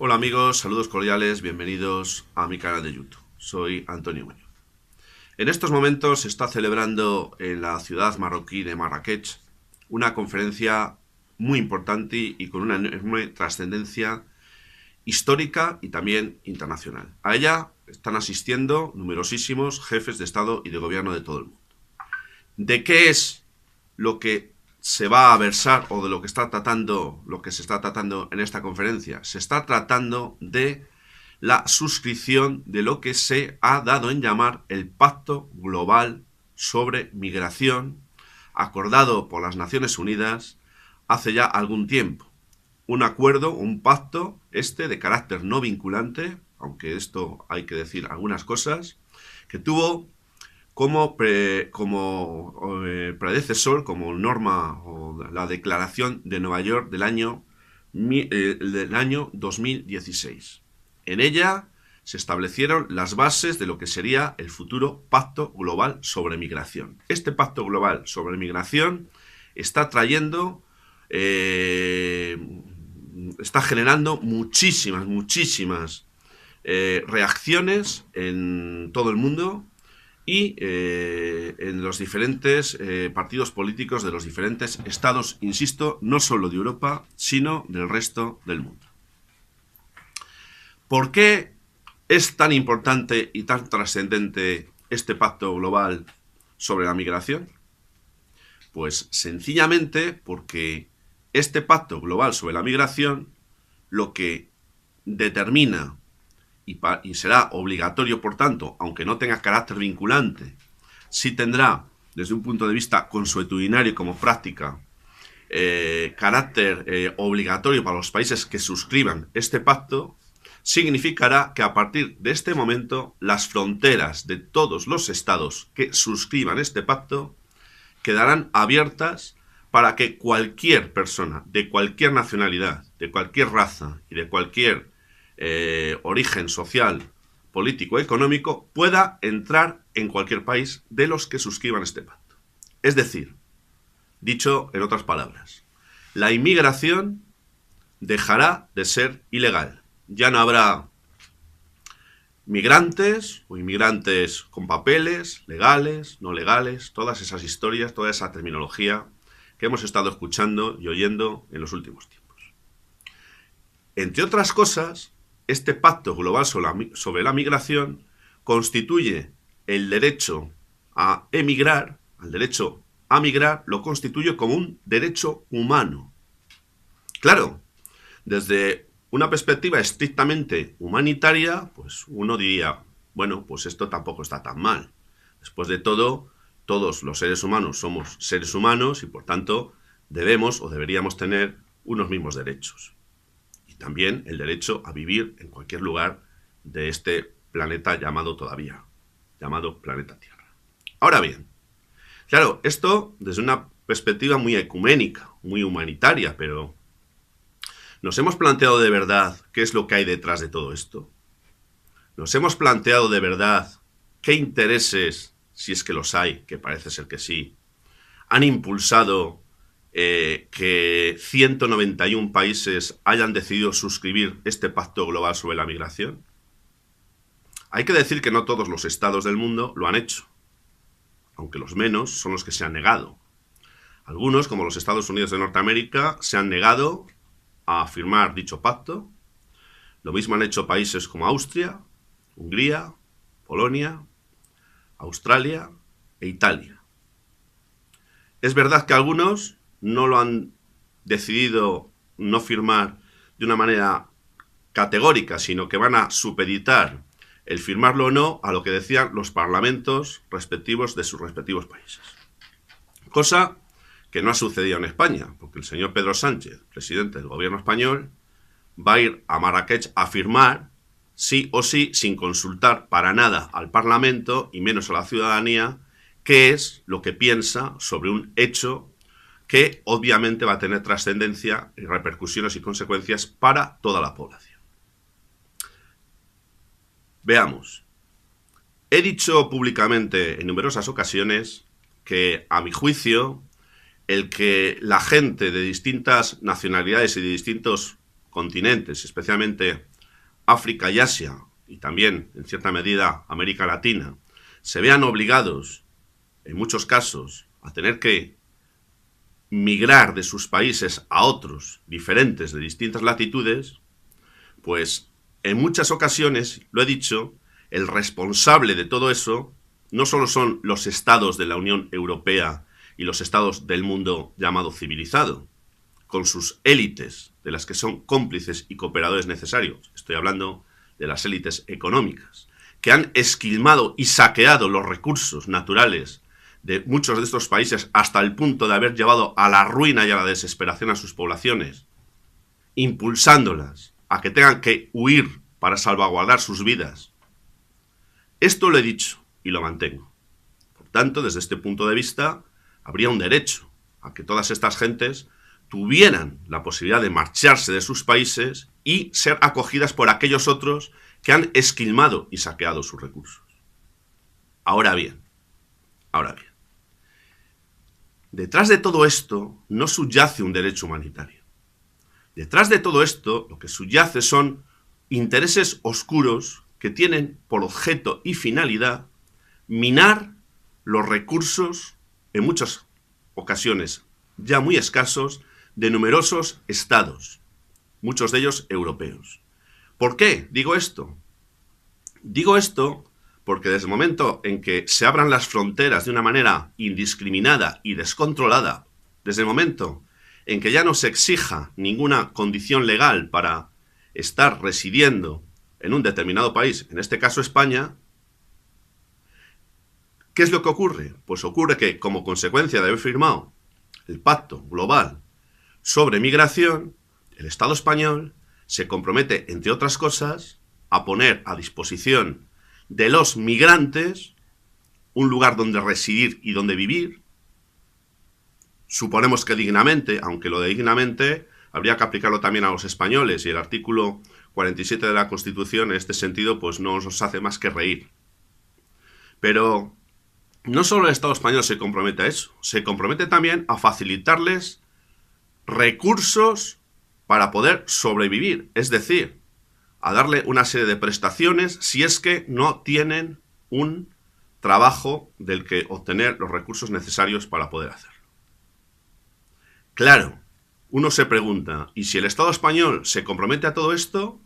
Hola amigos, saludos cordiales, bienvenidos a mi canal de YouTube. Soy Antonio Muñoz. En estos momentos se está celebrando en la ciudad marroquí de Marrakech una conferencia muy importante y con una enorme trascendencia histórica y también internacional. A ella están asistiendo numerosísimos jefes de Estado y de Gobierno de todo el mundo. ¿De qué es lo que se va a versar o de lo que se está tratando en esta conferencia? Se está tratando de la suscripción de lo que se ha dado en llamar el Pacto Global sobre Migración, acordado por las Naciones Unidas hace ya algún tiempo. Un acuerdo, un pacto, de carácter no vinculante, aunque esto hay que decir algunas cosas, que tuvo como predecesor, como norma, o la Declaración de Nueva York del año 2016. En ella se establecieron las bases de lo que sería el futuro Pacto Global sobre Migración. Este Pacto Global sobre Migración está generando muchísimas reacciones en todo el mundo y en los diferentes partidos políticos de los diferentes estados, insisto, no solo de Europa, sino del resto del mundo. ¿Por qué es tan importante y tan trascendente este pacto global sobre la migración? Pues sencillamente porque este pacto global sobre la migración lo que determina y será obligatorio, por tanto, aunque no tenga carácter vinculante, sí tendrá, desde un punto de vista consuetudinario como práctica, carácter obligatorio para los países que suscriban este pacto, significará que a partir de este momento las fronteras de todos los estados que suscriban este pacto quedarán abiertas para que cualquier persona de cualquier nacionalidad, de cualquier raza y de cualquier origen social, político, económico, pueda entrar en cualquier país de los que suscriban este pacto. Es decir, dicho en otras palabras, la inmigración dejará de ser ilegal. Ya no habrá migrantes o inmigrantes con papeles, legales, no legales, todas esas historias, toda esa terminología que hemos estado escuchando y oyendo en los últimos tiempos. Entre otras cosas, este pacto global sobre la migración constituye el derecho a emigrar, el derecho a migrar lo constituye como un derecho humano. Claro, desde una perspectiva estrictamente humanitaria, pues uno diría, bueno, pues esto tampoco está tan mal. Después de todo, todos los seres humanos somos seres humanos y por tanto debemos o deberíamos tener unos mismos derechos. Y también el derecho a vivir en cualquier lugar de este planeta llamado planeta Tierra. Ahora bien, claro, esto desde una perspectiva muy ecuménica, muy humanitaria, pero ¿nos hemos planteado de verdad qué es lo que hay detrás de todo esto? ¿Nos hemos planteado de verdad qué intereses, si es que los hay, que parece ser que sí, han impulsado que 191 países hayan decidido suscribir este pacto global sobre la migración? Hay que decir que no todos los estados del mundo lo han hecho, aunque los menos son los que se han negado. Algunos, como los Estados Unidos de Norteamérica, se han negado a firmar dicho pacto. Lo mismo han hecho países como Austria, Hungría, Polonia, Australia e Italia. Es verdad que algunos no lo han decidido no firmar de una manera categórica, sino que van a supeditar el firmarlo o no a lo que decían los parlamentos respectivos de sus respectivos países. Cosa que no ha sucedido en España, porque el señor Pedro Sánchez, presidente del gobierno español, va a ir a Marrakech a firmar, sí o sí, sin consultar para nada al Parlamento y menos a la ciudadanía, qué es lo que piensa sobre un hecho que obviamente va a tener trascendencia y repercusiones y consecuencias para toda la población. Veamos. He dicho públicamente en numerosas ocasiones que, a mi juicio, el que la gente de distintas nacionalidades y de distintos continentes, especialmente África y Asia, y también, en cierta medida, América Latina, se vean obligados, en muchos casos, a tener que migrar de sus países a otros diferentes de distintas latitudes, pues en muchas ocasiones, lo he dicho, el responsable de todo eso no solo son los estados de la Unión Europea y los estados del mundo llamado civilizado, con sus élites, de las que son cómplices y cooperadores necesarios. Estoy hablando de las élites económicas, que han esquilmado y saqueado los recursos naturales de muchos de estos países hasta el punto de haber llevado a la ruina y a la desesperación a sus poblaciones, impulsándolas a que tengan que huir para salvaguardar sus vidas. Esto lo he dicho y lo mantengo. Por tanto, desde este punto de vista, habría un derecho a que todas estas gentes tuvieran la posibilidad de marcharse de sus países y ser acogidas por aquellos otros que han esquilmado y saqueado sus recursos. Ahora bien, detrás de todo esto no subyace un derecho humanitario. Detrás de todo esto lo que subyace son intereses oscuros que tienen por objeto y finalidad minar los recursos, en muchas ocasiones ya muy escasos, de numerosos estados, muchos de ellos europeos. ¿Por qué digo esto? Digo esto porque desde el momento en que se abran las fronteras de una manera indiscriminada y descontrolada, desde el momento en que ya no se exija ninguna condición legal para estar residiendo en un determinado país, en este caso España, ¿qué es lo que ocurre? Pues ocurre que, como consecuencia de haber firmado el Pacto Global sobre Migración, el Estado español se compromete, entre otras cosas, a poner a disposición de los migrantes un lugar donde residir y donde vivir. Suponemos que dignamente, aunque lo de dignamente habría que aplicarlo también a los españoles, y el artículo 47 de la Constitución en este sentido pues no nos hace más que reír. Pero no solo el Estado español se compromete a eso, se compromete también a facilitarles recursos para poder sobrevivir, es decir, a darle una serie de prestaciones si es que no tienen un trabajo del que obtener los recursos necesarios para poder hacerlo. Claro, uno se pregunta, ¿y si el Estado español se compromete a todo esto?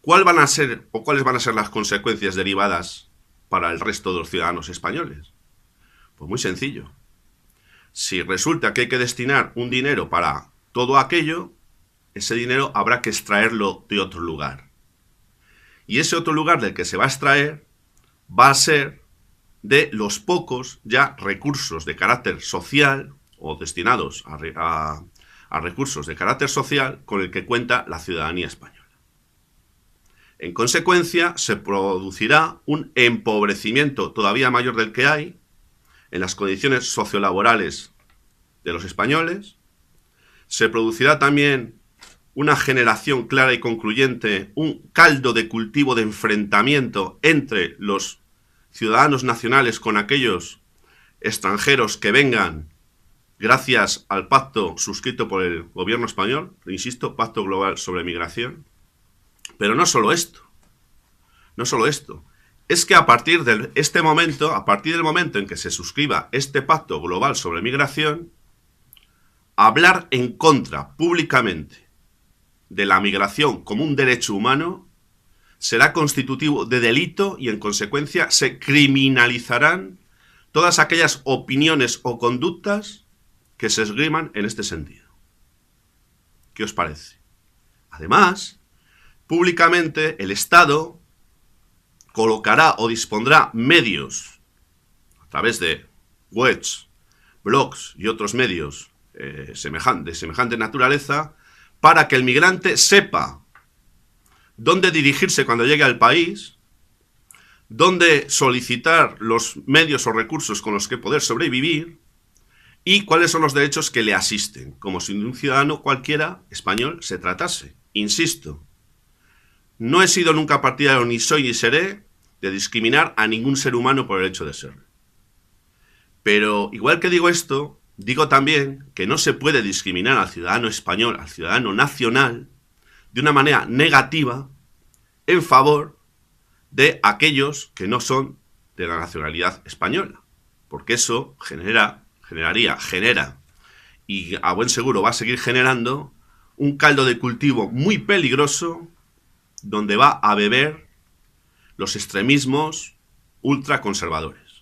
¿Cuáles van a ser las consecuencias derivadas para el resto de los ciudadanos españoles? Pues muy sencillo. Si resulta que hay que destinar un dinero para todo aquello, ese dinero habrá que extraerlo de otro lugar. Y ese otro lugar del que se va a extraer va a ser de los pocos ya recursos de carácter social o destinados a recursos de carácter social con el que cuenta la ciudadanía española. En consecuencia, se producirá un empobrecimiento todavía mayor del que hay en las condiciones sociolaborales de los españoles. Se producirá también una generación clara y concluyente, un caldo de cultivo de enfrentamiento entre los ciudadanos nacionales con aquellos extranjeros que vengan gracias al pacto suscrito por el gobierno español, insisto, Pacto Global sobre Migración. Pero no solo esto, es que a partir del momento en que se suscriba este Pacto Global sobre Migración, hablar en contra públicamente de la migración como un derecho humano será constitutivo de delito y en consecuencia se criminalizarán todas aquellas opiniones o conductas que se esgriman en este sentido. ¿Qué os parece? Además, públicamente el Estado colocará o dispondrá medios a través de webs, blogs y otros medios de semejante naturaleza para que el migrante sepa dónde dirigirse cuando llegue al país, dónde solicitar los medios o recursos con los que poder sobrevivir y cuáles son los derechos que le asisten, como si de un ciudadano cualquiera español se tratase. Insisto, no he sido nunca partidario, ni soy ni seré, de discriminar a ningún ser humano por el hecho de serlo. Pero, igual que digo esto, digo también que no se puede discriminar al ciudadano español, al ciudadano nacional, de una manera negativa en favor de aquellos que no son de la nacionalidad española, porque eso genera, y a buen seguro va a seguir generando un caldo de cultivo muy peligroso donde va a beber los extremismos ultraconservadores.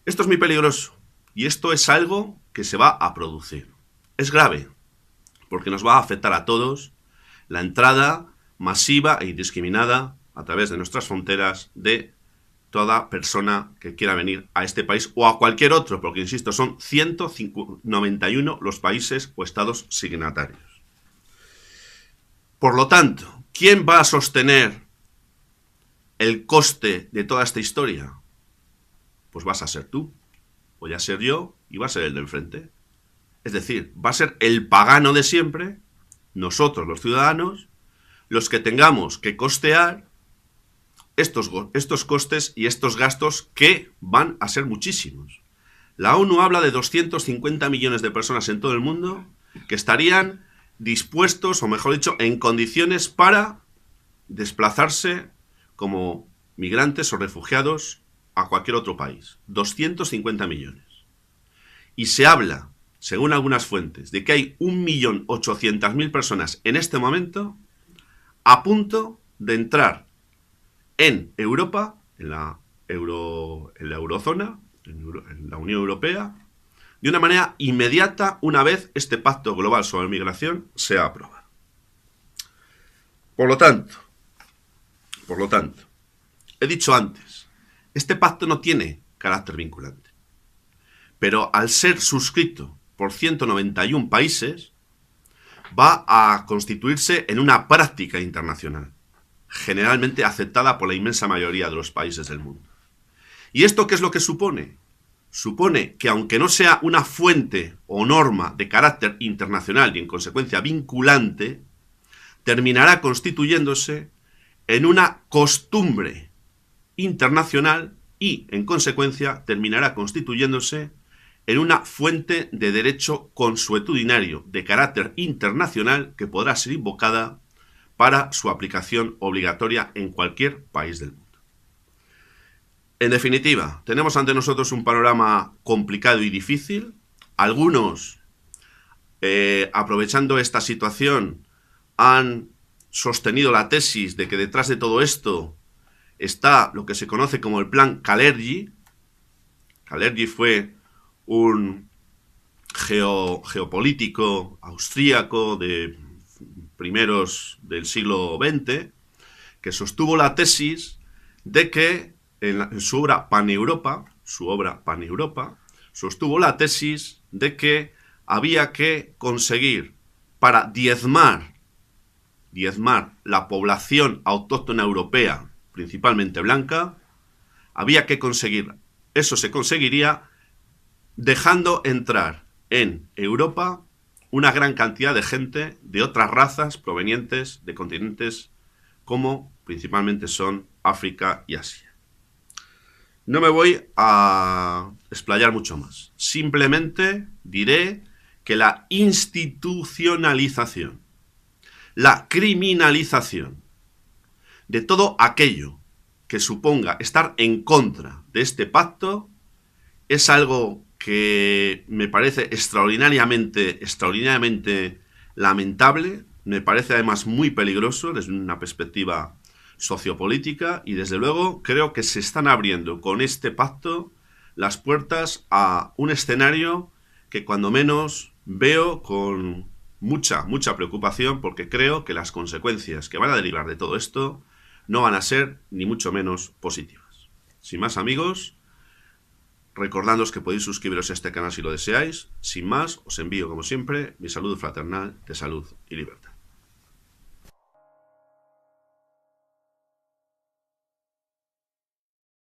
Esto es muy peligroso y esto es algo que se va a producir. Es grave porque nos va a afectar a todos la entrada masiva e indiscriminada a través de nuestras fronteras de toda persona que quiera venir a este país o a cualquier otro, porque insisto, son 191 los países o estados signatarios. Por lo tanto, ¿quién va a sostener el coste de toda esta historia? Pues vas a ser tú, voy a ser yo y va a ser el de enfrente. Es decir, va a ser el pagano de siempre, nosotros los ciudadanos, los que tengamos que costear estos costes y estos gastos que van a ser muchísimos. La ONU habla de 250 millones de personas en todo el mundo que estarían dispuestos, o mejor dicho, en condiciones para desplazarse como migrantes o refugiados a cualquier otro país. 250 millones. Y se habla, según algunas fuentes, de que hay 1.800.000 personas en este momento a punto de entrar en Europa, en la eurozona, en la Unión Europea, de una manera inmediata una vez este pacto global sobre migración sea aprobado. Por lo tanto, he dicho antes, este pacto no tiene carácter vinculante, pero al ser suscrito por 191 países, va a constituirse en una práctica internacional, generalmente aceptada por la inmensa mayoría de los países del mundo. ¿Y esto qué es lo que supone? Supone que aunque no sea una fuente o norma de carácter internacional y en consecuencia vinculante, terminará constituyéndose en una costumbre internacional y, en consecuencia, terminará constituyéndose en una fuente de derecho consuetudinario de carácter internacional que podrá ser invocada para su aplicación obligatoria en cualquier país del mundo. En definitiva, tenemos ante nosotros un panorama complicado y difícil. Algunos, aprovechando esta situación, han sostenido la tesis de que detrás de todo esto está lo que se conoce como el plan Kalergi. Kalergi fue un geopolítico austríaco de primeros del siglo XX, que sostuvo la tesis de que en su obra Paneuropa, sostuvo la tesis de que había que conseguir, para diezmar la población autóctona europea, principalmente blanca, había que conseguir, eso se conseguiría dejando entrar en Europa una gran cantidad de gente de otras razas provenientes de continentes como principalmente son África y Asia. No me voy a explayar mucho más. Simplemente diré que la institucionalización, la criminalización de todo aquello que suponga estar en contra de este pacto es algo que me parece extraordinariamente lamentable, me parece además muy peligroso desde una perspectiva sociopolítica y desde luego creo que se están abriendo con este pacto las puertas a un escenario que cuando menos veo con mucha preocupación, porque creo que las consecuencias que van a derivar de todo esto no van a ser ni mucho menos positivas. Sin más, amigos, recordándoos que podéis suscribiros a este canal si lo deseáis. Sin más, os envío como siempre mi saludo fraternal de salud y libertad.